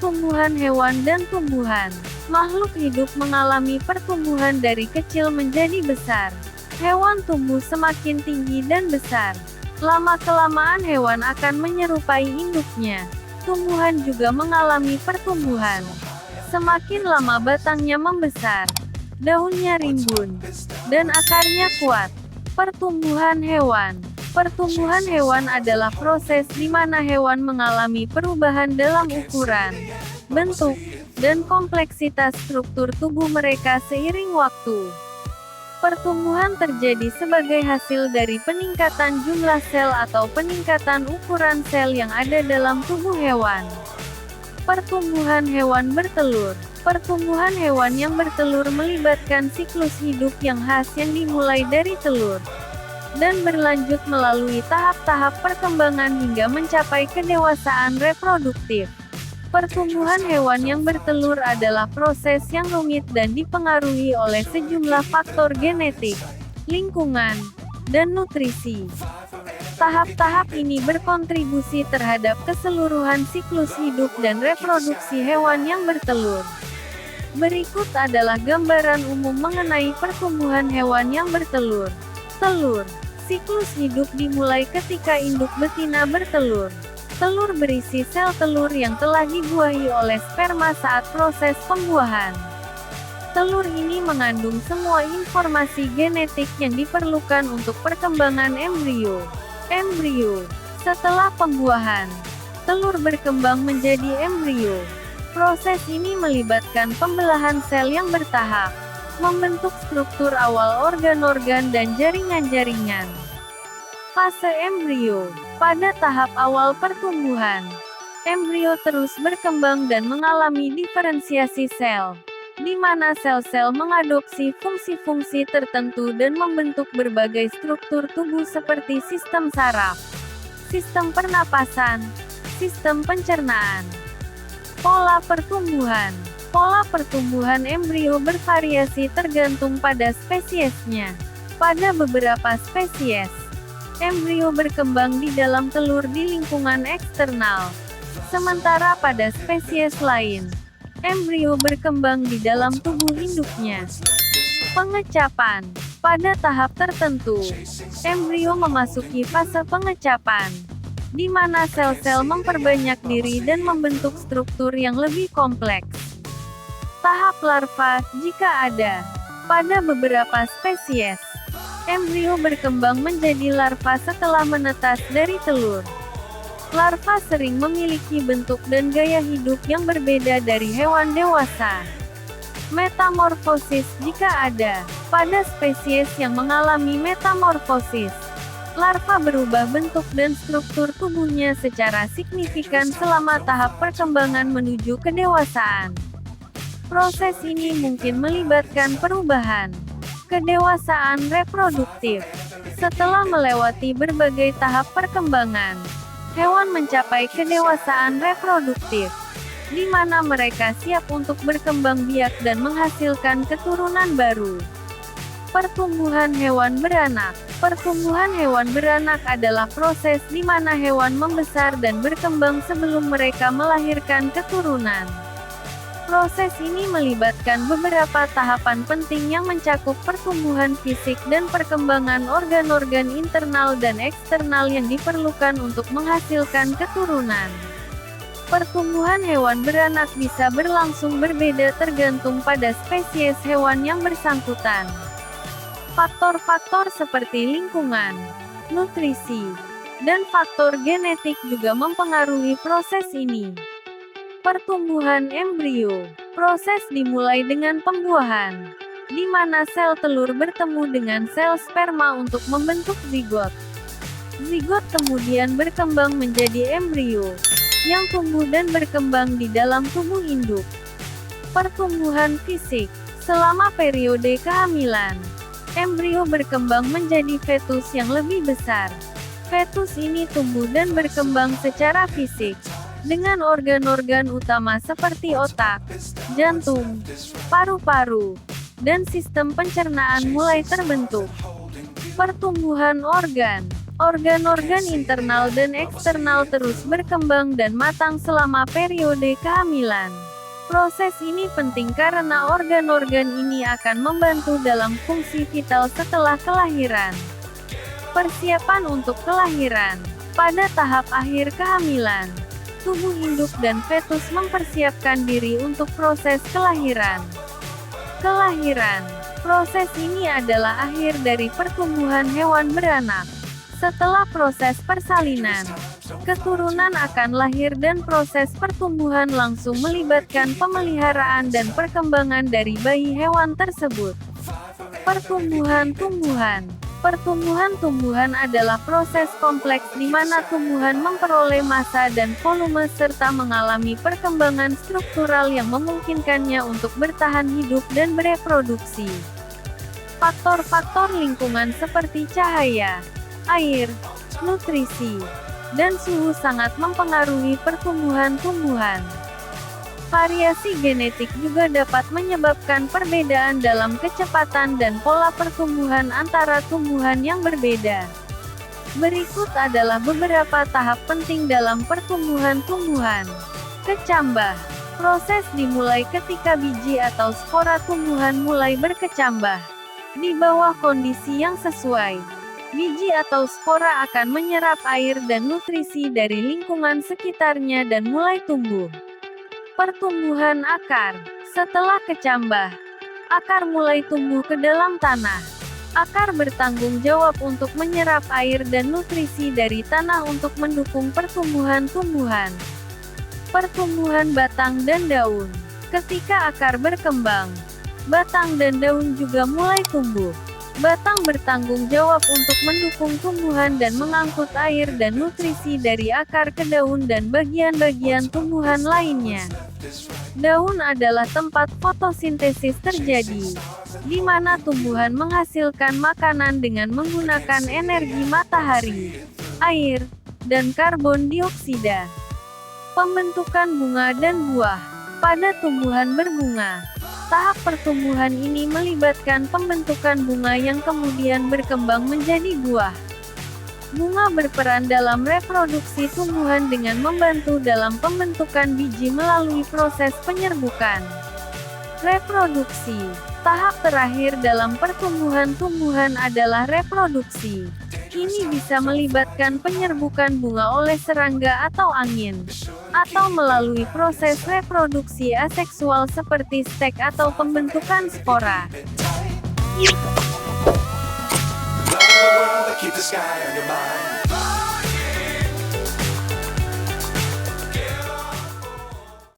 Pertumbuhan hewan dan tumbuhan. Makhluk hidup mengalami pertumbuhan dari kecil menjadi besar. Hewan tumbuh semakin tinggi dan besar. Lama-kelamaan hewan akan menyerupai induknya. Tumbuhan juga mengalami pertumbuhan. Semakin lama batangnya membesar, daunnya rimbun, dan akarnya kuat. Pertumbuhan hewan. Pertumbuhan hewan adalah proses di mana hewan mengalami perubahan dalam ukuran, bentuk, dan kompleksitas struktur tubuh mereka seiring waktu. Pertumbuhan terjadi sebagai hasil dari peningkatan jumlah sel atau peningkatan ukuran sel yang ada dalam tubuh hewan. Pertumbuhan hewan bertelur. Pertumbuhan hewan yang bertelur melibatkan siklus hidup yang khas yang dimulai dari telur dan berlanjut melalui tahap-tahap perkembangan hingga mencapai kedewasaan reproduktif. Pertumbuhan hewan yang bertelur adalah proses yang rumit dan dipengaruhi oleh sejumlah faktor genetik, lingkungan, dan nutrisi. Tahap-tahap ini berkontribusi terhadap keseluruhan siklus hidup dan reproduksi hewan yang bertelur. Berikut adalah gambaran umum mengenai pertumbuhan hewan yang bertelur. Telur. Siklus hidup dimulai ketika induk betina bertelur. Telur berisi sel telur yang telah dibuahi oleh sperma saat proses pembuahan. Telur ini mengandung semua informasi genetik yang diperlukan untuk perkembangan embrio. Embrio. Setelah pembuahan, telur berkembang menjadi embrio. Proses ini melibatkan pembelahan sel yang bertahap, membentuk struktur awal organ-organ dan jaringan-jaringan. Fase embrio. Pada tahap awal pertumbuhan, embrio terus berkembang dan mengalami diferensiasi sel, di mana sel-sel mengadopsi fungsi-fungsi tertentu dan membentuk berbagai struktur tubuh seperti sistem saraf, sistem pernapasan, sistem pencernaan. Pola pertumbuhan. Pola pertumbuhan embrio bervariasi tergantung pada spesiesnya. Pada beberapa spesies, embrio berkembang di dalam telur di lingkungan eksternal. Sementara pada spesies lain, embrio berkembang di dalam tubuh induknya. Pengecapan. Pada tahap tertentu, embrio memasuki fase pengecapan, di mana sel-sel memperbanyak diri dan membentuk struktur yang lebih kompleks. Tahap larva, jika ada. Pada beberapa spesies, embrio berkembang menjadi larva setelah menetas dari telur. Larva sering memiliki bentuk dan gaya hidup yang berbeda dari hewan dewasa. Metamorfosis, jika ada. Pada spesies yang mengalami metamorfosis, larva berubah bentuk dan struktur tubuhnya secara signifikan selama tahap perkembangan menuju kedewasaan. Proses ini mungkin melibatkan perubahan kedewasaan reproduktif. Setelah melewati berbagai tahap perkembangan, hewan mencapai kedewasaan reproduktif, di mana mereka siap untuk berkembang biak dan menghasilkan keturunan baru. Pertumbuhan hewan beranak. Pertumbuhan hewan beranak adalah proses di mana hewan membesar dan berkembang sebelum mereka melahirkan keturunan. Proses ini melibatkan beberapa tahapan penting yang mencakup pertumbuhan fisik dan perkembangan organ-organ internal dan eksternal yang diperlukan untuk menghasilkan keturunan. Pertumbuhan hewan beranak bisa berlangsung berbeda tergantung pada spesies hewan yang bersangkutan. Faktor-faktor seperti lingkungan, nutrisi, dan faktor genetik juga mempengaruhi proses ini. Pertumbuhan embrio. Proses dimulai dengan pembuahan, di mana sel telur bertemu dengan sel sperma untuk membentuk zigot. Zigot kemudian berkembang menjadi embrio, yang tumbuh dan berkembang di dalam tubuh induk. Pertumbuhan fisik. Selama periode kehamilan, embrio berkembang menjadi fetus yang lebih besar. Fetus ini tumbuh dan berkembang secara fisik, dengan organ-organ utama seperti otak, jantung, paru-paru, dan sistem pencernaan mulai terbentuk. Pertumbuhan organ. Organ-organ internal dan eksternal terus berkembang dan matang selama periode kehamilan. Proses ini penting karena organ-organ ini akan membantu dalam fungsi vital setelah kelahiran. Persiapan untuk kelahiran. Pada tahap akhir kehamilan, tubuh induk dan fetus mempersiapkan diri untuk proses kelahiran. Kelahiran. Proses ini adalah akhir dari pertumbuhan hewan beranak. Setelah proses persalinan, keturunan akan lahir dan proses pertumbuhan langsung melibatkan pemeliharaan dan perkembangan dari bayi hewan tersebut. Pertumbuhan-tumbuhan. Pertumbuhan-tumbuhan adalah proses kompleks di mana tumbuhan memperoleh massa dan volume serta mengalami perkembangan struktural yang memungkinkannya untuk bertahan hidup dan bereproduksi. Faktor-faktor lingkungan seperti cahaya, air, nutrisi, dan suhu sangat mempengaruhi pertumbuhan tumbuhan. Variasi genetik juga dapat menyebabkan perbedaan dalam kecepatan dan pola pertumbuhan antara tumbuhan yang berbeda. Berikut adalah beberapa tahap penting dalam pertumbuhan tumbuhan. Kecambah. Proses dimulai ketika biji atau spora tumbuhan mulai berkecambah. Di bawah kondisi yang sesuai, biji atau spora akan menyerap air dan nutrisi dari lingkungan sekitarnya dan mulai tumbuh. Pertumbuhan akar. Setelah kecambah, akar mulai tumbuh ke dalam tanah. Akar bertanggung jawab untuk menyerap air dan nutrisi dari tanah untuk mendukung pertumbuhan tumbuhan. Pertumbuhan batang dan daun. Ketika akar berkembang, batang dan daun juga mulai tumbuh. Batang bertanggung jawab untuk mendukung tumbuhan dan mengangkut air dan nutrisi dari akar ke daun dan bagian-bagian tumbuhan lainnya. Daun adalah tempat fotosintesis terjadi, di mana tumbuhan menghasilkan makanan dengan menggunakan energi matahari, air, dan karbon dioksida. Pembentukan bunga dan buah. Pada tumbuhan berbunga, tahap pertumbuhan ini melibatkan pembentukan bunga yang kemudian berkembang menjadi buah. Bunga berperan dalam reproduksi tumbuhan dengan membantu dalam pembentukan biji melalui proses penyerbukan. Reproduksi. Tahap terakhir dalam pertumbuhan tumbuhan adalah reproduksi. Ini bisa melibatkan penyerbukan bunga oleh serangga atau angin, atau melalui proses reproduksi aseksual seperti stek atau pembentukan spora. Love the world, but keep the sky on your mind.